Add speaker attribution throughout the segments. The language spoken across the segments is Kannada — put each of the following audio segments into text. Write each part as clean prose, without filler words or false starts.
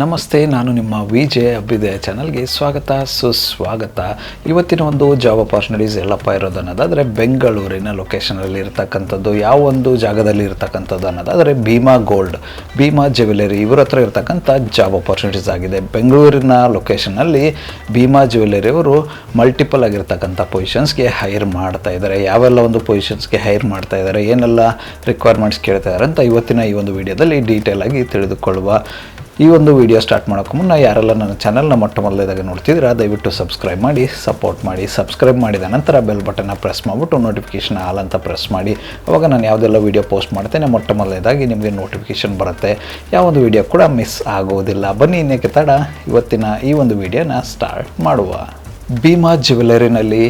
Speaker 1: ನಮಸ್ತೆ, ನಾನು ನಿಮ್ಮ ವಿಜಯ್ ಅಭ್ಯುದಯ ಚಾನಲ್ಗೆ ಸ್ವಾಗತ ಸುಸ್ವಾಗತ. ಇವತ್ತಿನ ಒಂದು ಜಾಬ್ ಅಪಾರ್ಚುನಿಟೀಸ್ ಎಲ್ಲಪ್ಪ ಇರೋದು ಅನ್ನೋದಾದರೆ ಬೆಂಗಳೂರಿನ ಲೊಕೇಶನಲ್ಲಿ ಇರ್ತಕ್ಕಂಥದ್ದು. ಯಾವ ಒಂದು ಜಾಗದಲ್ಲಿ ಇರ್ತಕ್ಕಂಥದ್ದು ಅನ್ನೋದಾದರೆ ಭೀಮಾ ಜ್ಯುವೆಲರಿ ಇವರ ಹತ್ರ ಇರ್ತಕ್ಕಂಥ ಜಾಬ್ ಅಪಾರ್ಚುನಿಟೀಸ್ ಆಗಿದೆ. ಬೆಂಗಳೂರಿನ ಲೊಕೇಶನ್ನಲ್ಲಿ ಭೀಮಾ ಜ್ಯುವೆಲರಿ ಅವರು ಮಲ್ಟಿಪಲ್ ಆಗಿರ್ತಕ್ಕಂಥ ಪೊಸಿಷನ್ಸ್ಗೆ ಹೈರ್ ಮಾಡ್ತಾ ಇದ್ದಾರೆ. ಯಾವೆಲ್ಲ ಒಂದು ಪೊಸಿಷನ್ಸ್ಗೆ ಹೈರ್ ಮಾಡ್ತಾ ಇದ್ದಾರೆ, ಏನೆಲ್ಲ ರಿಕ್ವೈರ್ಮೆಂಟ್ಸ್ ಕೇಳ್ತಾ ಇದ್ದಾರೆ ಅಂತ ಇವತ್ತಿನ ಈ ಒಂದು ವಿಡಿಯೋದಲ್ಲಿ ಡೀಟೇಲ್ ಆಗಿ ತಿಳಿದುಕೊಳ್ಳುವ. ಈ ಒಂದು ವಿಡಿಯೋ ಸ್ಟಾರ್ಟ್ ಮಾಡೋಕ್ಕೂ ಮುನ್ನ ಯಾರೆಲ್ಲ ನನ್ನ ಚಾನಲ್ನ ಮೊಟ್ಟ ಮೊದಲೇದಾಗಿ ನೋಡ್ತಿದ್ದೀರಾ ದಯವಿಟ್ಟು ಸಬ್ಸ್ಕ್ರೈಬ್ ಮಾಡಿ, ಸಪೋರ್ಟ್ ಮಾಡಿ. ಸಬ್ಸ್ಕ್ರೈಬ್ ಮಾಡಿದ ನಂತರ ಬೆಲ್ ಬಟನ್ನ ಪ್ರೆಸ್ ಮಾಡಿಬಿಟ್ಟು ನೋಟಿಫಿಕೇಷನ್ ಆಲ್ ಅಂತ ಪ್ರೆಸ್ ಮಾಡಿ. ಅವಾಗ ನಾನು ಯಾವುದೆಲ್ಲ ವಿಡಿಯೋ ಪೋಸ್ಟ್ ಮಾಡ್ತೇನೆ ಮೊಟ್ಟ ಮೊದಲೇದಾಗಿ ನಿಮಗೆ ನೋಟಿಫಿಕೇಷನ್ ಬರುತ್ತೆ. ಯಾವೊಂದು ವಿಡಿಯೋ ಕೂಡ ಮಿಸ್ ಆಗೋದಿಲ್ಲ. ಬನ್ನಿ ಇನ್ನೇಕೆ ತಡ, ಇವತ್ತಿನ ಈ ಒಂದು ವಿಡಿಯೋನ ಸ್ಟಾರ್ಟ್ ಮಾಡುವ. ಭೀಮಾ ಜ್ಯುವೆಲರಿನಲ್ಲಿ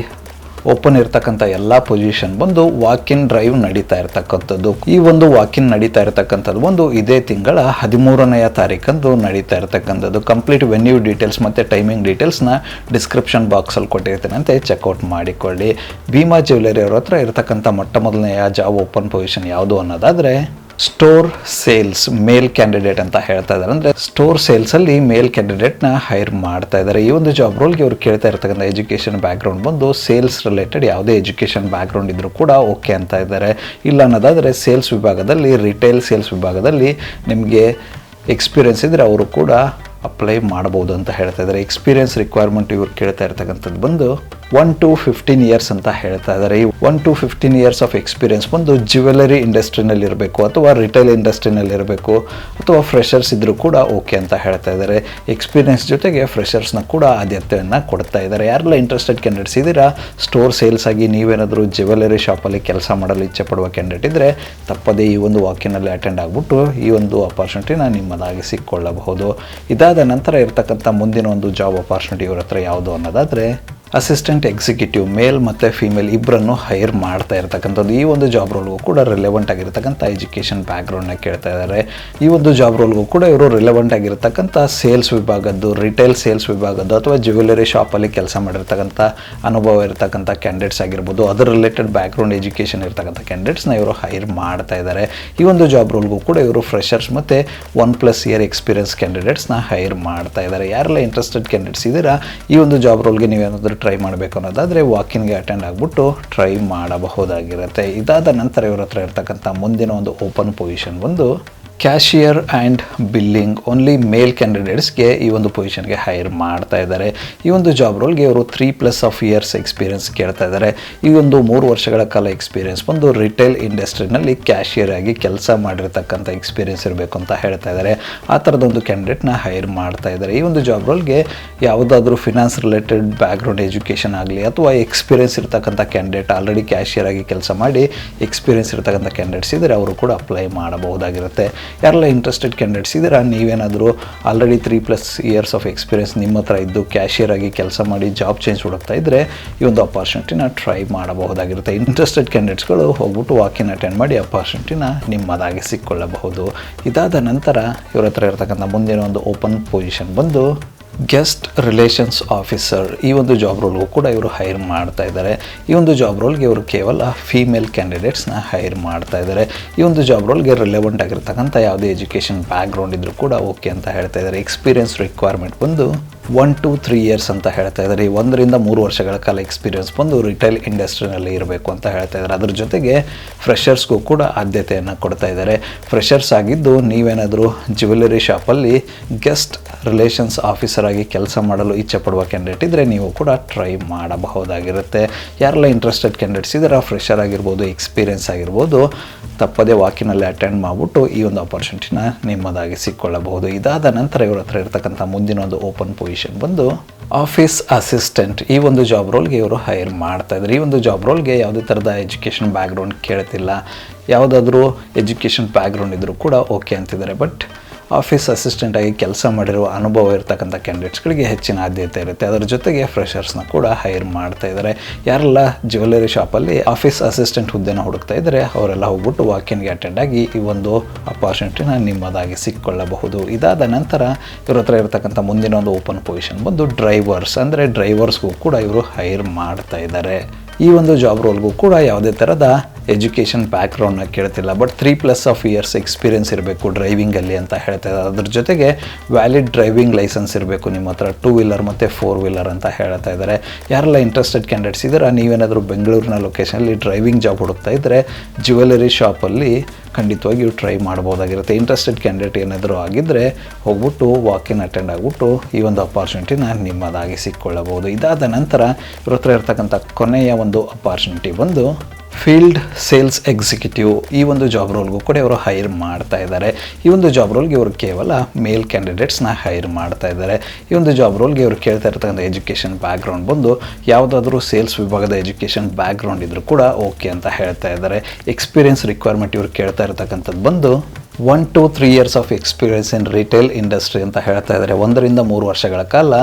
Speaker 1: ಓಪನ್ ಇರ್ತಕ್ಕಂಥ ಎಲ್ಲ ಪೊಸಿಷನ್ ಬಂದು ವಾಕಿನ್ ಡ್ರೈವ್ ನಡೀತಾ ಇರ್ತಕ್ಕಂಥದ್ದು. ಈ ಒಂದು ವಾಕಿನ್ ನಡೀತಾ ಇರ್ತಕ್ಕಂಥದ್ದು ಒಂದು ಇದೇ ತಿಂಗಳ 13ನೇ ತಾರೀಕಂದು ನಡೀತಾ ಇರ್ತಕ್ಕಂಥದ್ದು. ಕಂಪ್ಲೀಟ್ ವೆನ್ಯೂ ಡೀಟೇಲ್ಸ್ ಮತ್ತು ಟೈಮಿಂಗ್ ಡೀಟೇಲ್ಸ್ನ ಡಿಸ್ಕ್ರಿಪ್ಷನ್ ಬಾಕ್ಸಲ್ಲಿ ಕೊಟ್ಟಿರ್ತೀನಂತೆ ಚೆಕ್ಔಟ್ ಮಾಡಿಕೊಳ್ಳಿ. ಭೀಮಾ ಜ್ಯುವೆಲರಿ ಅವ್ರ ಹತ್ರ ಇರ್ತಕ್ಕಂಥ ಮೊಟ್ಟ ಮೊದಲನೆಯ ಜಾಬ್ ಓಪನ್ ಪೊಸಿಷನ್ ಯಾವುದು ಅನ್ನೋದಾದರೆ ಸ್ಟೋರ್ ಸೇಲ್ಸ್ ಮೇಲ್ ಕ್ಯಾಂಡಿಡೇಟ್ ಅಂತ ಹೇಳ್ತಾ ಇದ್ದಾರೆ. ಅಂದರೆ ಸ್ಟೋರ್ ಸೇಲ್ಸಲ್ಲಿ ಮೇಲ್ ಕ್ಯಾಂಡಿಡೇಟ್ನ ಹೈರ್ ಮಾಡ್ತಾ ಇದ್ದಾರೆ. ಈ ಒಂದು ಜಾಬ್ ರೋಲ್ಗೆ ಅವ್ರು ಕೇಳ್ತಾ ಇರ್ತಕ್ಕಂಥ ಎಜುಕೇಷನ್ ಬ್ಯಾಕ್ಗ್ರೌಂಡ್ ಬಂದು ಸೇಲ್ಸ್ ರಿಲೇಟೆಡ್ ಯಾವುದೇ ಎಜುಕೇಷನ್ ಬ್ಯಾಕ್ಗ್ರೌಂಡ್ ಇದ್ರೂ ಕೂಡ ಓಕೆ ಅಂತ ಇದ್ದಾರೆ. ಇಲ್ಲ ಅನ್ನೋದಾದರೆ ಸೇಲ್ಸ್ ವಿಭಾಗದಲ್ಲಿ, ರಿಟೇಲ್ ಸೇಲ್ಸ್ ವಿಭಾಗದಲ್ಲಿ ನಿಮಗೆ ಎಕ್ಸ್ಪೀರಿಯನ್ಸ್ ಇದ್ದರೆ ಅವರು ಕೂಡ ಅಪ್ಲೈ ಮಾಡ್ಬೋದು ಅಂತ ಹೇಳ್ತಾ ಇದ್ದಾರೆ. ಎಕ್ಸ್ಪೀರಿಯನ್ಸ್ ರಿಕ್ವೈರ್ಮೆಂಟ್ ಇವ್ರು ಕೇಳ್ತಾ ಇರ್ತಕ್ಕಂಥದ್ದು ಬಂದು 1 to 15 ಇಯರ್ಸ್ ಅಂತ ಹೇಳ್ತಾ ಇದ್ದಾರೆ. ಈ 1 to 15 ಇಯರ್ಸ್ ಆಫ್ ಎಕ್ಸ್ಪೀರಿಯನ್ಸ್ ಬಂದು ಜ್ಯುವೆಲರಿ ಇಂಡಸ್ಟ್ರಿನಲ್ಲಿ ಇರಬೇಕು ಅಥವಾ ರಿಟೇಲ್ ಇಂಡಸ್ಟ್ರಿನಲ್ಲಿ ಇರಬೇಕು ಅಥವಾ ಫ್ರೆಷರ್ಸ್ ಇದ್ದರೂ ಕೂಡ ಓಕೆ ಅಂತ ಹೇಳ್ತಾ ಇದ್ದಾರೆ. ಎಕ್ಸ್ಪೀರಿಯನ್ಸ್ ಜೊತೆಗೆ ಫ್ರೆಷರ್ಸ್ನ ಕೂಡ ಆದ್ಯತೆಯನ್ನು ಕೊಡ್ತಾ ಇದ್ದಾರೆ. ಯಾರೆಲ್ಲ ಇಂಟ್ರೆಸ್ಟೆಡ್ ಕ್ಯಾಂಡಿಡೇಟ್ಸ್ ಇದ್ದೀರಾ, ಸ್ಟೋರ್ ಸೇಲ್ಸ್ ಆಗಿ ನೀವೇನಾದರೂ ಜ್ಯುವೆಲರಿ ಶಾಪಲ್ಲಿ ಕೆಲಸ ಮಾಡಲು ಇಚ್ಛೆ ಪಡುವ ಕ್ಯಾಂಡಿಡೇಟ್ ಇದ್ದರೆ ತಪ್ಪದೇ ಈ ಒಂದು ವಾಕಿನಲ್ಲಿ ಅಟೆಂಡ್ ಆಗಿಬಿಟ್ಟು ಈ ಒಂದು ಅಪಾರ್ಚುನಿಟಿನ ನಿಮ್ಮದಾಗಿಸಿಕೊಳ್ಳಬಹುದು. ಇದಾದ ನಂತರ ಇರತಕ್ಕಂಥ ಮುಂದಿನ ಒಂದು ಜಾಬ್ ಅಪಾರ್ಚುನಿಟಿ ಇವ್ರ ಹತ್ರ ಯಾವುದು ಅನ್ನೋದಾದರೆ ಅಸಿಸ್ಟೆಂಟ್ ಎಕ್ಸಿಕ್ಯೂಟಿವ್ ಮೇಲ್ ಮತ್ತು ಫೀಮೇಲ್ ಇಬ್ಬರನ್ನು ಹೈರ್ ಮಾಡ್ತಾ ಇರ್ತಕ್ಕಂಥದ್ದು. ಈ ಒಂದು ಜಾಬ್ ರೋಲ್ಗೂ ಕೂಡ ರಿಲೆವೆಂಟ್ ಆಗಿರ್ತಕ್ಕಂಥ ಎಜುಕೇಷನ್ ಬ್ಯಾಕ್ಗ್ರೌಂಡ್ನ ಕೇಳ್ತಾ ಇದ್ದಾರೆ. ಈ ಒಂದು ಜಾಬ್ ರೋಲ್ಗೂ ಕೂಡ ಇವರು ರಿಲೆವೆಂಟ್ ಆಗಿರ್ತಕ್ಕಂಥ ಸೇಲ್ಸ್ ವಿಭಾಗದ್ದು, ರಿಟೇಲ್ ಸೇಲ್ಸ್ ವಿಭಾಗದ್ದು ಅಥವಾ ಜ್ಯುವೆಲರಿ ಶಾಪಲ್ಲಿ ಕೆಲಸ ಮಾಡಿರ್ತಕ್ಕಂಥ ಅನುಭವ ಇರ್ತಕ್ಕಂಥ ಕ್ಯಾಂಡಿಡೇಟ್ಸ್ ಆಗಿರ್ಬೋದು, ಅದರ ರಿಲೇಟೆಡ್ ಬ್ಯಾಕ್ಗ್ರೌಂಡ್ ಎಜುಕೇಷನ್ ಇರ್ತಕ್ಕಂಥ ಕ್ಯಾಂಡಿಡೇಟ್ಸ್ನ ಇವರು ಹೈರ್ ಮಾಡ್ತಾ ಇದ್ದಾರೆ. ಈ ಒಂದು ಜಾಬ್ ರೋಲ್ಗೂ ಕೂಡ ಇವರು ಫ್ರೆಷರ್ಸ್ ಮತ್ತು 1+ ಇಯರ್ ಎಕ್ಸ್ಪೀರಿಯನ್ಸ್ ಕ್ಯಾಂಡಿಡೇಟ್ಸ್ನ ಹೈರ್ ಮಾಡ್ತಾ ಇದ್ದಾರೆ. ಯಾರೆಲ್ಲ ಇಂಟ್ರೆಸ್ಟೆಡ್ ಕ್ಯಾಂಡಿಡೇಟ್ಸ್ ಇದ್ದೀರಾ, ಈ ಒಂದು ಜಾಬ್ ರೋಲ್ಗೆ ನೀವೇನಾದರೂ ಟ್ರೈ ಮಾಡಬೇಕು ಅನ್ನೋದಾದರೆ ವಾಕಿನ್ಗೆ ಅಟೆಂಡ್ ಆಗಿಬಿಟ್ಟು ಟ್ರೈ ಮಾಡಬಹುದಾಗಿರುತ್ತೆ. ಇದಾದ ನಂತರ ಇವ್ರ ಹತ್ರ ಇರ್ತಕ್ಕಂಥ ಮುಂದಿನ ಒಂದು ಓಪನ್ ಪೊಸಿಷನ್ ಒಂದು ಕ್ಯಾಶಿಯರ್ ಆ್ಯಂಡ್ ಬಿಲ್ಲಿಂಗ್ ಓನ್ಲಿ ಮೇಲ್ ಕ್ಯಾಂಡಿಡೇಟ್ಸ್ಗೆ ಈ ಒಂದು ಪೊಸಿಷನ್ಗೆ ಹೈರ್ ಮಾಡ್ತಾ ಇದ್ದಾರೆ. ಈ ಒಂದು ಜಾಬ್ ರೋಲ್ಗೆ ಅವರು 3+ ಇಯರ್ಸ್ ಎಕ್ಸ್ಪೀರಿಯನ್ಸ್ ಕೇಳ್ತಾ ಇದ್ದಾರೆ. ಈ ಒಂದು 3 ವರ್ಷಗಳ ಕಾಲ ಎಕ್ಸ್ಪೀರಿಯನ್ಸ್ ಬಂದು ರಿಟೇಲ್ ಇಂಡಸ್ಟ್ರಿನಲ್ಲಿ ಕ್ಯಾಶಿಯರ್ ಆಗಿ ಕೆಲಸ ಮಾಡಿರ್ತಕ್ಕಂಥ ಎಕ್ಸ್ಪೀರಿಯನ್ಸ್ ಇರಬೇಕು ಅಂತ ಹೇಳ್ತಾ ಇದ್ದಾರೆ. ಆ ಥರದೊಂದು ಕ್ಯಾಂಡಿಡೇಟ್ನ ಹೈರ್ ಮಾಡ್ತಾ ಇದ್ದಾರೆ. ಈ ಒಂದು ಜಾಬ್ ರೋಲ್ಗೆ ಯಾವುದಾದ್ರೂ ಫಿನಾನ್ಸ್ ರಿಲೇಟೆಡ್ ಬ್ಯಾಕ್ಗ್ರೌಂಡ್ ಎಜುಕೇಷನ್ ಆಗಲಿ ಅಥವಾ ಎಕ್ಸ್ಪೀರಿಯನ್ಸ್ ಇರ್ತಕ್ಕಂಥ ಕ್ಯಾಂಡಿಡೇಟ್ ಆಲ್ರೆಡಿ ಕ್ಯಾಶಿಯರ್ ಆಗಿ ಕೆಲಸ ಮಾಡಿ ಎಕ್ಸ್ಪೀರಿಯನ್ಸ್ ಇರ್ತಕ್ಕಂಥ ಕ್ಯಾಂಡಿಡೇಟ್ಸ್ ಇದ್ದರೆ ಅವರು ಕೂಡ ಅಪ್ಲೈ ಮಾಡಬಹುದಾಗಿರುತ್ತೆ. ಯಾರೆಲ್ಲ ಇಂಟ್ರೆಸ್ಟೆಡ್ ಕ್ಯಾಂಡಿಡೇಟ್ಸ್ ಇದ್ದೀರಾ, ನೀವೇನಾದರೂ ಆಲ್ರೆಡಿ 3+ ಇಯರ್ಸ್ ಆಫ್ ಎಕ್ಸ್ಪೀರಿಯನ್ಸ್ ನಿಮ್ಮ ಹತ್ರ ಇದ್ದು ಕ್ಯಾಶಿಯರ್ ಆಗಿ ಕೆಲಸ ಮಾಡಿ ಜಾಬ್ ಚೇಂಜ್ ಹುಡುಕ್ತಾ ಇದ್ದರೆ ಈ ಒಂದು ಅಪಾರ್ಚುನಿಟಿನ ಟ್ರೈ ಮಾಡಬಹುದಾಗಿರುತ್ತೆ. ಇಂಟ್ರೆಸ್ಟೆಡ್ ಕ್ಯಾಂಡಿಡೇಟ್ಸ್ಗಳು ಹೋಗ್ಬಿಟ್ಟು ವಾಕಿನ್ ಅಟೆಂಡ್ ಮಾಡಿ ಅಪಾರ್ಚುನಿಟಿನ ನಿಮ್ಮದಾಗಿಸಿಕೊಳ್ಳಬಹುದು. ಇದಾದ ನಂತರ ಇವ್ರ ಹತ್ರ ಇರತಕ್ಕಂಥ ಮುಂದಿನ ಒಂದು ಓಪನ್ ಪೊಸಿಷನ್ ಬಂದು ಗೆಸ್ಟ್ ರಿಲೇಷನ್ಸ್ ಆಫೀಸರ್. ಈ ಒಂದು ಜಾಬ್ ರೋಲ್ಗೂ ಕೂಡ ಇವರು ಹೈರ್ ಮಾಡ್ತಾ ಇದ್ದಾರೆ. ಈ ಒಂದು ಜಾಬ್ ರೋಲ್ಗೆ ಇವರು ಕೇವಲ ಫೀಮೇಲ್ ಕ್ಯಾಂಡಿಡೇಟ್ಸ್ನ ಹೈರ್ ಮಾಡ್ತಾ ಇದ್ದಾರೆ. ಈ ಒಂದು ಜಾಬ್ ರೋಲ್ಗೆ ರಿಲೆವೆಂಟ್ ಆಗಿರ್ತಕ್ಕಂಥ ಯಾವುದೇ ಎಜುಕೇಷನ್ ಬ್ಯಾಕ್ಗ್ರೌಂಡ್ ಇದ್ದರೂ ಕೂಡ ಓಕೆ ಅಂತ ಹೇಳ್ತಾ ಇದ್ದಾರೆ. ಎಕ್ಸ್ಪೀರಿಯನ್ಸ್ ರಿಕ್ವೈರ್ಮೆಂಟ್ ಬಂದು 1 to 3 ಇಯರ್ಸ್ ಅಂತ ಹೇಳ್ತಾ ಇದ್ದಾರೆ. 1 ರಿಂದ 3 ವರ್ಷಗಳ ಕಾಲ ಎಕ್ಸ್ಪೀರಿಯನ್ಸ್ ಬಂದು ರಿಟೇಲ್ ಇಂಡಸ್ಟ್ರಿನಲ್ಲಿ ಇರಬೇಕು ಅಂತ ಹೇಳ್ತಾ ಇದ್ದಾರೆ. ಅದ್ರ ಜೊತೆಗೆ ಫ್ರೆಷರ್ಸ್ಗೂ ಕೂಡ ಆದ್ಯತೆಯನ್ನು ಕೊಡ್ತಾ ಇದ್ದಾರೆ. ಫ್ರೆಷರ್ಸ್ ಆಗಿದ್ದು ನೀವೇನಾದರೂ ಜ್ಯುವೆಲರಿ ಶಾಪಲ್ಲಿ ಗೆಸ್ಟ್ ರಿಲೇಷನ್ಸ್ ಆಫೀಸರ್ ಆಗಿ ಕೆಲಸ ಮಾಡಲು ಇಚ್ಛೆ ಪಡುವ ಕ್ಯಾಂಡಿಡೇಟ್ ಇದ್ದರೆ ನೀವು ಕೂಡ ಟ್ರೈ ಮಾಡಬಹುದಾಗಿರುತ್ತೆ. ಯಾರೆಲ್ಲ ಇಂಟ್ರೆಸ್ಟೆಡ್ ಕ್ಯಾಂಡಿಡೇಟ್ಸ್ ಇದ್ದಾರೆ, ಫ್ರೆಷರ್ ಆಗಿರ್ಬೋದು, ಎಕ್ಸ್ಪೀರಿಯನ್ಸ್ ಆಗಿರ್ಬೋದು, ತಪ್ಪದೇ ವಾಕಿನಲ್ಲಿ ಅಟೆಂಡ್ ಮಾಡಿಬಿಟ್ಟು ಈ ಒಂದು ಅಪಾರ್ಚುನಿಟಿನ ನಿಮ್ಮದಾಗಿಸಿಕೊಳ್ಳಬಹುದು. ಇದಾದ ನಂತರ ಇವ್ರ ಹತ್ರ ಇರ್ತಕ್ಕಂಥ ಮುಂದಿನ ಒಂದು ಓಪನ್ ಪೊಸಿಷನ್ ಬಂದು ಆಫೀಸ್ ಅಸಿಸ್ಟೆಂಟ್. ಈ ಒಂದು ಜಾಬ್ ರೋಲ್ಗೆ ಇವರು ಹೈರ್ ಮಾಡ್ತಾ ಇದ್ದಾರೆ. ಈ ಒಂದು ಜಾಬ್ ರೋಲ್ಗೆ ಯಾವುದೇ ಥರದ ಎಜುಕೇಷನ್ ಬ್ಯಾಕ್ಗ್ರೌಂಡ್ ಕೇಳ್ತಿಲ್ಲ. ಯಾವುದಾದ್ರೂ ಎಜುಕೇಷನ್ ಬ್ಯಾಕ್ಗ್ರೌಂಡ್ ಇದ್ದರೂ ಕೂಡ ಓಕೆ ಅಂತಿದ್ದಾರೆ. ಬಟ್ ಆಫೀಸ್ ಅಸಿಸ್ಟೆಂಟಾಗಿ ಕೆಲಸ ಮಾಡಿರುವ ಅನುಭವ ಇರ್ತಕ್ಕಂಥ ಕ್ಯಾಂಡಿಡೇಟ್ಸ್ಗಳಿಗೆ ಹೆಚ್ಚಿನ ಆದ್ಯತೆ ಇರುತ್ತೆ. ಅದರ ಜೊತೆಗೆ ಫ್ರೆಷರ್ಸ್ನ ಕೂಡ ಹೈರ್ ಮಾಡ್ತಾ ಇದ್ದಾರೆ. ಯಾರೆಲ್ಲ ಜ್ಯುವೆಲರಿ ಶಾಪಲ್ಲಿ ಆಫೀಸ್ ಅಸಿಸ್ಟೆಂಟ್ ಹುದ್ದೆನ ಹುಡುಕ್ತಾ ಇದ್ದಾರೆ ಅವರೆಲ್ಲ ಹೋಗ್ಬಿಟ್ಟು ವಾಕಿನ್ಗೆ ಅಟೆಂಡ್ ಆಗಿ ಈ ಒಂದು ಅಪಾರ್ಚುನಿಟಿನ ನಿಮ್ಮದಾಗಿಸಿಕೊಳ್ಳಬಹುದು. ಇದಾದ ನಂತರ ಇವ್ರ ಹತ್ರ ಇರತಕ್ಕಂಥ ಮುಂದಿನ ಒಂದು ಓಪನ್ ಪೊಸಿಷನ್ ಬಂದು ಡ್ರೈವರ್ಸ್. ಅಂದರೆ ಡ್ರೈವರ್ಸ್ಗೂ ಕೂಡ ಇವರು ಹೈರ್ ಮಾಡ್ತಾ ಇದ್ದಾರೆ. ಈ ಒಂದು ಜಾಬ್ ರೋಲ್ಗೂ ಕೂಡ ಯಾವುದೇ ಥರದ ಎಜುಕೇಷನ್ ಬ್ಯಾಕ್ಗ್ರೌಂಡ್ನ ಕೇಳ್ತಿಲ್ಲ, ಬಟ್ 3+ ಇಯರ್ಸ್ ಎಕ್ಸ್ಪೀರಿಯನ್ಸ್ ಇರಬೇಕು ಡ್ರೈವಿಂಗಲ್ಲಿ ಅಂತ ಹೇಳ್ತಾ ಇದ್ದಾರೆ. ಅದ್ರ ಜೊತೆಗೆ ವ್ಯಾಲಿಡ್ ಡ್ರೈವಿಂಗ್ ಲೈಸೆನ್ಸ್ ಇರಬೇಕು ನಿಮ್ಮ ಹತ್ರ, 2 ವೀಲರ್ ಮತ್ತು 4 ವೀಲರ್ ಅಂತ ಹೇಳ್ತಾ ಇದ್ದಾರೆ. ಯಾರೆಲ್ಲ ಇಂಟ್ರೆಸ್ಟೆಡ್ ಕ್ಯಾಂಡಿಡೇಟ್ಸ್ ಇದ್ದೀರಾ, ನೀವೇನಾದರೂ ಬೆಂಗಳೂರಿನ ಲೊಕೇಶನಲ್ಲಿ ಡ್ರೈವಿಂಗ್ ಜಾಬ್ ಹುಡುಕ್ತಾ ಇದ್ದರೆ ಜ್ಯುವೆಲರಿ ಶಾಪಲ್ಲಿ ಖಂಡಿತವಾಗಿಯೂ ಟ್ರೈ ಮಾಡ್ಬೋದಾಗಿರುತ್ತೆ. ಇಂಟ್ರೆಸ್ಟೆಡ್ ಕ್ಯಾಂಡಿಡೇಟ್ ಏನಾದರೂ ಆಗಿದ್ದರೆ ಹೋಗ್ಬಿಟ್ಟು ವಾಕಿನ್ ಅಟೆಂಡ್ ಆಗಿಬಿಟ್ಟು ಈ ಒಂದು ಅಪಾರ್ಚುನಿಟಿನ ನಿಮ್ಮದಾಗಿ ಸಿಕ್ಕೊಳ್ಳಬಹುದು. ಇದಾದ ನಂತರ ಇವ್ರ ಹತ್ರ ಇರ್ತಕ್ಕಂಥ ಕೊನೆಯ ಒಂದು ಅಪಾರ್ಚುನಿಟಿ ಬಂದು ಫೀಲ್ಡ್ ಸೇಲ್ಸ್ ಎಕ್ಸಿಕ್ಯೂಟಿವ್. ಈ ಒಂದು ಜಾಬ್ ರೋಲ್ಗೂ ಕೂಡ ಇವರು ಹೈರ್ ಮಾಡ್ತಾ ಇದ್ದಾರೆ. ಈ ಒಂದು ಜಾಬ್ ರೋಲ್ಗೆ ಇವರು ಕೇವಲ ಮೇಲ್ ಕ್ಯಾಂಡಿಡೇಟ್ಸ್ನ ಹೈರ್ ಮಾಡ್ತಾ ಇದ್ದಾರೆ. ಈ ಒಂದು ಜಾಬ್ ರೋಲ್ಗೆ ಇವರು ಕೇಳ್ತಾ ಇರ್ತಕ್ಕಂಥ ಎಜುಕೇಷನ್ ಬ್ಯಾಕ್ಗ್ರೌಂಡ್ ಬಂದು ಯಾವುದಾದ್ರೂ ಸೇಲ್ಸ್ ವಿಭಾಗದ ಎಜುಕೇಷನ್ ಬ್ಯಾಕ್ಗ್ರೌಂಡ್ ಇದ್ರೂ ಕೂಡ ಓಕೆ ಅಂತ ಹೇಳ್ತಾ ಇದ್ದಾರೆ. ಎಕ್ಸ್ಪೀರಿಯನ್ಸ್ ರಿಕ್ವೈರ್ಮೆಂಟ್ ಇವರು ಕೇಳ್ತಾ ಇರ್ತಕ್ಕಂಥದ್ದು ಬಂದು 1 to 3 years of experience in retail industry ಅಂತ ಹೇಳ್ತಾ ಇದ್ದಾರೆ. 1 ರಿಂದ 3 ವರ್ಷಗಳ ಕಾಲ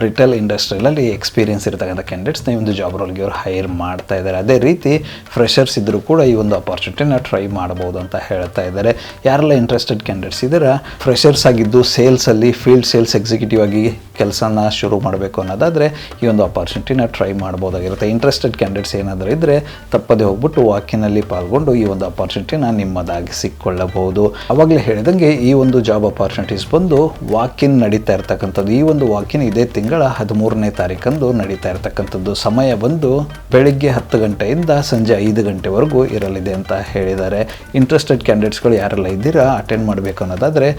Speaker 1: ರಿಟೇಲ್ ಇಂಡಸ್ಟ್ರಿಯಲ್ಲಿ ಎಕ್ಸ್ಪೀರಿಯನ್ಸ್ ಇರತಕ್ಕಂಥ ಕ್ಯಾಂಡಿಡೇಟ್ಸ್ನ ಈ ಒಂದು ಜಾಬ್ ರೋಲ್ಗೆ ಇವರು ಹೈರ್ ಮಾಡ್ತಾ ಇದ್ದಾರೆ. ಅದೇ ರೀತಿ ಫ್ರೆಷರ್ಸ್ ಇದ್ದರೂ ಕೂಡ ಈ ಒಂದು ಅಪಾರ್ಚುನಿಟಿನ ಟ್ರೈ ಮಾಡ್ಬೋದು ಅಂತ ಹೇಳ್ತಾ ಇದ್ದಾರೆ. ಯಾರೆಲ್ಲ ಇಂಟ್ರೆಸ್ಟೆಡ್ ಕ್ಯಾಂಡಿಡೇಟ್ಸ್ ಇದ್ದೀರಾ, ಫ್ರೆಷರ್ಸ್ ಆಗಿದ್ದು ಸೇಲ್ಸಲ್ಲಿ ಫೀಲ್ಡ್ ಸೇಲ್ಸ್ ಎಕ್ಸಿಕ್ಯೂಟಿವ್ ಆಗಿ ಕೆಲಸನ ಶುರು ಮಾಡಬೇಕು ಅನ್ನೋದಾದರೆ ಈ ಒಂದು ಅಪಾರ್ಚುನಿಟಿನ ಟ್ರೈ ಮಾಡ್ಬೋದಾಗಿರುತ್ತೆ. ಇಂಟ್ರೆಸ್ಟೆಡ್ ಕ್ಯಾಂಡಿಡೇಟ್ಸ್ ಏನಾದರೂ ಇದ್ದರೆ ತಪ್ಪದೆ ಹೋಗ್ಬಿಟ್ಟು ವಾಕಿನಲ್ಲಿ ಪಾಲ್ಗೊಂಡು ಈ ಒಂದು ಅಪಾರ್ಚುನಿಟಿನ ನಿಮ್ಮದಾಗಿ ಸಿಕ್ಕೊಳ್ಳಬಹುದು. ಅವಾಗಲೇ ಹೇಳಿದಂಗೆ ಈ ಒಂದು ಜಾಬ್ ಅಪಾರ್ಚುನಿಟೀಸ್ ಬಂದು ವಾಕಿನ್ ನಡೀತಾ ಇರ್ತಕ್ಕಂಥದ್ದು. ಈ ಒಂದು ವಾಕಿನ್ ಇದೇ ತಿಂಗಳ 13ನೇ ತಾರೀಕಂದು ನಡೀತಾ ಇರ್ತಕ್ಕಂಥದ್ದು. ಸಮಯ ಬಂದು ಬೆಳಿಗ್ಗೆ 10 ಗಂಟೆಯಿಂದ ಸಂಜೆ 5 ಗಂಟೆವರೆಗೂ ಇರಲಿದೆ ಅಂತ ಹೇಳಿದ್ದಾರೆ. ಇಂಟ್ರೆಸ್ಟೆಡ್ ಕ್ಯಾಂಡಿಡೇಟ್ಸ್ಗಳು ಯಾರೆಲ್ಲ ಇದ್ದೀರಾ ಅಟೆಂಡ್ ಮಾಡಬೇಕು ಅನ್ನೋದಾದರೆ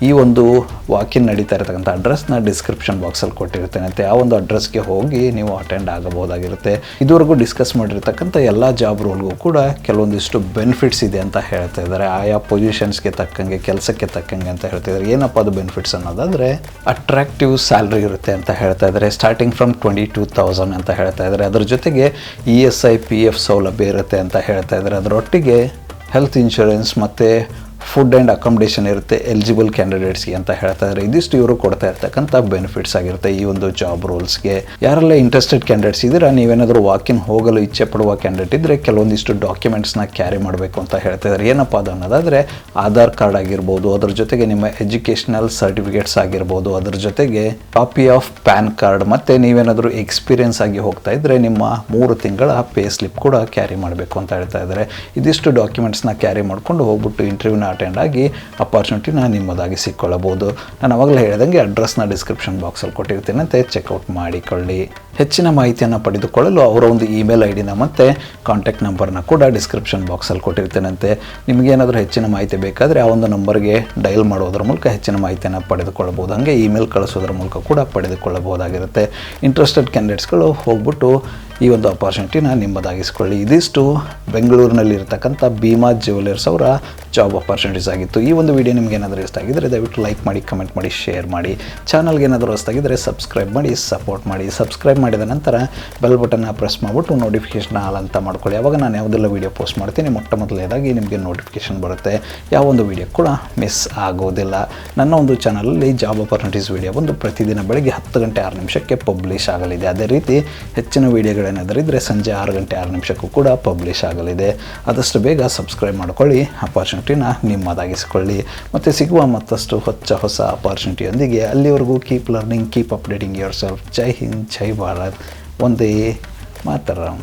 Speaker 1: ಈ ಒಂದು ವಾಕಿನ್ ನಡೀತಾ ಇರತಕ್ಕಂಥ ಅಡ್ರೆಸ್ನ ಡಿಸ್ಕ್ರಿಪ್ಷನ್ ಬಾಕ್ಸಲ್ಲಿ ಕೊಟ್ಟಿರ್ತೇನೆ ಅಂತ ಆ ಒಂದು ಅಡ್ರೆಸ್ಗೆ ಹೋಗಿ ನೀವು ಅಟೆಂಡ್ ಆಗಬಹುದಾಗಿರುತ್ತೆ. ಇದುವರೆಗೂ ಡಿಸ್ಕಸ್ ಮಾಡಿರ್ತಕ್ಕಂಥ ಎಲ್ಲ ಜಾಬ್ ರೋಲ್ಗೂ ಕೂಡ ಕೆಲವೊಂದಿಷ್ಟು ಬೆನಿಫಿಟ್ಸ್ ಇದೆ ಅಂತ ಹೇಳ್ತಾ ಇದ್ದಾರೆ. ಆಯಾ ಪೊಸಿಷನ್ಸ್ಗೆ ತಕ್ಕಂಗೆ, ಕೆಲಸಕ್ಕೆ ತಕ್ಕಂಗೆ ಅಂತ ಹೇಳ್ತಾ ಇದ್ದಾರೆ. ಏನಪ್ಪ ಅದು ಬೆನಿಫಿಟ್ಸ್ ಅನ್ನೋದಾದರೆ ಅಟ್ರಾಕ್ಟಿವ್ ಸ್ಯಾಲ್ರಿ ಇರುತ್ತೆ ಅಂತ ಹೇಳ್ತಾ ಇದ್ದಾರೆ. ಸ್ಟಾರ್ಟಿಂಗ್ ಫ್ರಮ್ 22,000 ಅಂತ ಹೇಳ್ತಾ ಇದ್ದಾರೆ. ಅದ್ರ ಜೊತೆಗೆ ESI PF ಸೌಲಭ್ಯ ಇರುತ್ತೆ ಅಂತ ಹೇಳ್ತಾ ಇದ್ದಾರೆ. ಅದರೊಟ್ಟಿಗೆ ಹೆಲ್ತ್ ಇನ್ಶೂರೆನ್ಸ್ ಮತ್ತು ಫುಡ್ ಆ್ಯಂಡ್ ಅಕಾಮಿಡೇಷನ್ ಇರುತ್ತೆ ಎಲಿಜಿಬಲ್ ಕ್ಯಾಂಡಿಡೇಟ್ಸ್ಗೆ ಅಂತ ಹೇಳ್ತಾ ಇದ್ದಾರೆ. ಇದಿಷ್ಟು ಇವರು ಕೊಡ್ತಾ ಇರ್ತಕ್ಕಂಥ ಬೆನಿಫಿಟ್ಸ್ ಆಗಿರುತ್ತೆ ಈ ಒಂದು ಜಾಬ್ ರೋಲ್ಸ್ಗೆ. ಯಾರೆಲ್ಲ ಇಂಟ್ರೆಸ್ಟೆಡ್ ಕ್ಯಾಂಡಿಡೇಟ್ಸ್ ಇದ್ದೀರಾ, ನೀವೇನಾದರೂ ವಾಕಿನ್ ಹೋಗಲು ಇಚ್ಛೆ ಪಡುವ ಕ್ಯಾಂಡಿಡೇಟ್ ಇದ್ದರೆ ಕೆಲವೊಂದಿಷ್ಟು ಡಾಕ್ಯುಮೆಂಟ್ಸ್ನ ಕ್ಯಾರಿ ಮಾಡಬೇಕು ಅಂತ ಹೇಳ್ತಾ ಇದ್ದಾರೆ. ಏನಪ್ಪ ಅದು ಅನ್ನೋದಾದರೆ ಆಧಾರ್ ಕಾರ್ಡ್ ಆಗಿರ್ಬೋದು, ಅದ್ರ ಜೊತೆಗೆ ನಿಮ್ಮ ಎಜುಕೇಷನಲ್ ಸರ್ಟಿಫಿಕೇಟ್ಸ್ ಆಗಿರ್ಬೋದು, ಅದ್ರ ಜೊತೆಗೆ ಕಾಪಿ ಆಫ್ ಪ್ಯಾನ್ ಕಾರ್ಡ್, ಮತ್ತು ನೀವೇನಾದರೂ ಎಕ್ಸ್ಪೀರಿಯನ್ಸ್ ಆಗಿ ಹೋಗ್ತಾ ಇದ್ದರೆ ನಿಮ್ಮ 3 ತಿಂಗಳ ಪೇ ಸ್ಲಿಪ್ ಕೂಡ ಕ್ಯಾರಿ ಮಾಡಬೇಕು ಅಂತ ಹೇಳ್ತಾ ಇದ್ದಾರೆ. ಇದಿಷ್ಟು ಡಾಕ್ಯುಮೆಂಟ್ಸ್ನ ಕ್ಯಾರಿ ಮಾಡಿಕೊಂಡು ಹೋಗ್ಬಿಟ್ಟು ಇಂಟರ್ವ್ಯೂನ ಅಟೆಂಡ್ ಆಗಿ ಅಪಾರ್ಚುನಿಟಿನ ನಿಮ್ಮದಾಗಿ ಸಿಕ್ಕೊಳ್ಳಬಹುದು. ನಾನು ಅವಾಗಲೇ ಹೇಳಿದಂಗೆ ಅಡ್ರೆಸ್ನ ಡಿಸ್ಕ್ರಿಪ್ಷನ್ ಬಾಕ್ಸಲ್ಲಿ ಕೊಟ್ಟಿರ್ತೀನಂತೆ, ಚೆಕ್ಔಟ್ ಮಾಡಿಕೊಳ್ಳಿ. ಹೆಚ್ಚಿನ ಮಾಹಿತಿಯನ್ನು ಪಡೆದುಕೊಳ್ಳಲು ಅವರ ಒಂದು ಇಮೇಲ್ ಐಡಿನ ಮತ್ತು ಕಾಂಟ್ಯಾಕ್ಟ್ ನಂಬರ್ನ ಕೂಡ ಡಿಸ್ಕ್ರಿಪ್ಷನ್ ಬಾಕ್ಸಲ್ಲಿ ಕೊಟ್ಟಿರ್ತೇನಂತೆ. ನಿಮಗೇನಾದರೂ ಹೆಚ್ಚಿನ ಮಾಹಿತಿ ಬೇಕಾದರೆ ಆ ಒಂದು ನಂಬರ್ಗೆ ಡಯಲ್ ಮಾಡೋದ್ರ ಮೂಲಕ ಹೆಚ್ಚಿನ ಮಾಹಿತಿಯನ್ನು ಪಡೆದುಕೊಳ್ಳಬಹುದು. ಹಾಗೆ ಇಮೇಲ್ ಕಳಿಸೋದ್ರ ಮೂಲಕ ಕೂಡ ಪಡೆದುಕೊಳ್ಳಬಹುದಾಗಿರುತ್ತೆ. ಇಂಟ್ರೆಸ್ಟೆಡ್ ಕ್ಯಾಂಡಿಡೇಟ್ಸ್ಗಳು ಹೋಗ್ಬಿಟ್ಟು ಈ ಒಂದು ಅಪಾರ್ಚುನಿಟಿನ ನಿಮ್ಮದಾಗಿಸ್ಕೊಳ್ಳಿ. ಇದಿಷ್ಟು ಬೆಂಗಳೂರಿನಲ್ಲಿರ್ತಕ್ಕಂಥ ಭೀಮಾ ಜ್ಯುವೆಲರ್ಸ್ ಅವರ ಜಾಬ್ ಅಪಾರ್ಚುನಿಟೀಸ್ ಆಗಿತ್ತು. ಈ ಒಂದು ವಿಡಿಯೋ ನಿಮ್ಗೆ ಏನಾದರೂ ಇಷ್ಟ ಆಗಿದ್ದರೆ ದಯವಿಟ್ಟು ಲೈಕ್ ಮಾಡಿ, ಕಮೆಂಟ್ ಮಾಡಿ, ಶೇರ್ ಮಾಡಿ. ಚಾನಲ್ಗೆ ಏನಾದರೂ ಹೊಸದಾಗಿದ್ದರೆ ಸಬ್ಸ್ಕ್ರೈಬ್ ಮಾಡಿ, ಸಪೋರ್ಟ್ ಮಾಡಿ. ಸಬ್ಸ್ಕ್ರೈಬ್ ಮಾಡಿದ ನಂತರ ಬೆಲ್ ಬಟನ್ನ ಪ್ರೆಸ್ ಮಾಡಿಬಿಟ್ಟು ನೋಟಿಫಿಕೇಷನ್ ಆಲ್ ಅಂತ ಮಾಡ್ಕೊಳ್ಳಿ. ಆವಾಗ ನಾನು ಯಾವುದೆಲ್ಲ ವೀಡಿಯೋ ಪೋಸ್ಟ್ ಮಾಡ್ತೀನಿ ಮೊದಲನೇದಾಗಿ ನಿಮಗೆ ನೋಟಿಫಿಕೇಷನ್ ಬರುತ್ತೆ. ಯಾವ ಒಂದು ವೀಡಿಯೋ ಕೂಡ ಮಿಸ್ ಆಗೋದಿಲ್ಲ. ನನ್ನ ಒಂದು ಚಾನಲಲ್ಲಿ ಜಾಬ್ ಅಪಾರ್ಚುನಿಟೀಸ್ ವೀಡಿಯೋ ಬಂದು ಪ್ರತಿದಿನ ಬೆಳಗ್ಗೆ 10 ಗಂಟೆ 6 ನಿಮಿಷಕ್ಕೆ ಪಬ್ಲಿಷ್ ಆಗಲಿದೆ. ಅದೇ ರೀತಿ ಹೆಚ್ಚಿನ ವೀಡಿಯೋಗಳೇನಾದರೂ ಇದ್ದರೆ ಸಂಜೆ 6 ಗಂಟೆ 6 ನಿಮಿಷಕ್ಕೂ ಕೂಡ ಪಬ್ಲಿಷ್ ಆಗಲಿದೆ. ಆದಷ್ಟು ಬೇಗ ಸಬ್ಸ್ಕ್ರೈಬ್ ಮಾಡ್ಕೊಳ್ಳಿ, ಅಪಾರ್ಚುನಿಟಿನ ನಿಮ್ಮದಾಗಿಸಿಕೊಳ್ಳಿ. ಮತ್ತು ಸಿಗುವ ಮತ್ತಷ್ಟು ಹೊಸ ಅಪಾರ್ಚುನಿಟಿಯೊಂದಿಗೆ ಅಲ್ಲಿವರೆಗೂ keep learning, keep updating yourself. ಜೈ ಹಿಂದ್, ಜೈ ಭಾರತ್, ವಂದೇ ಮಾತರಂ.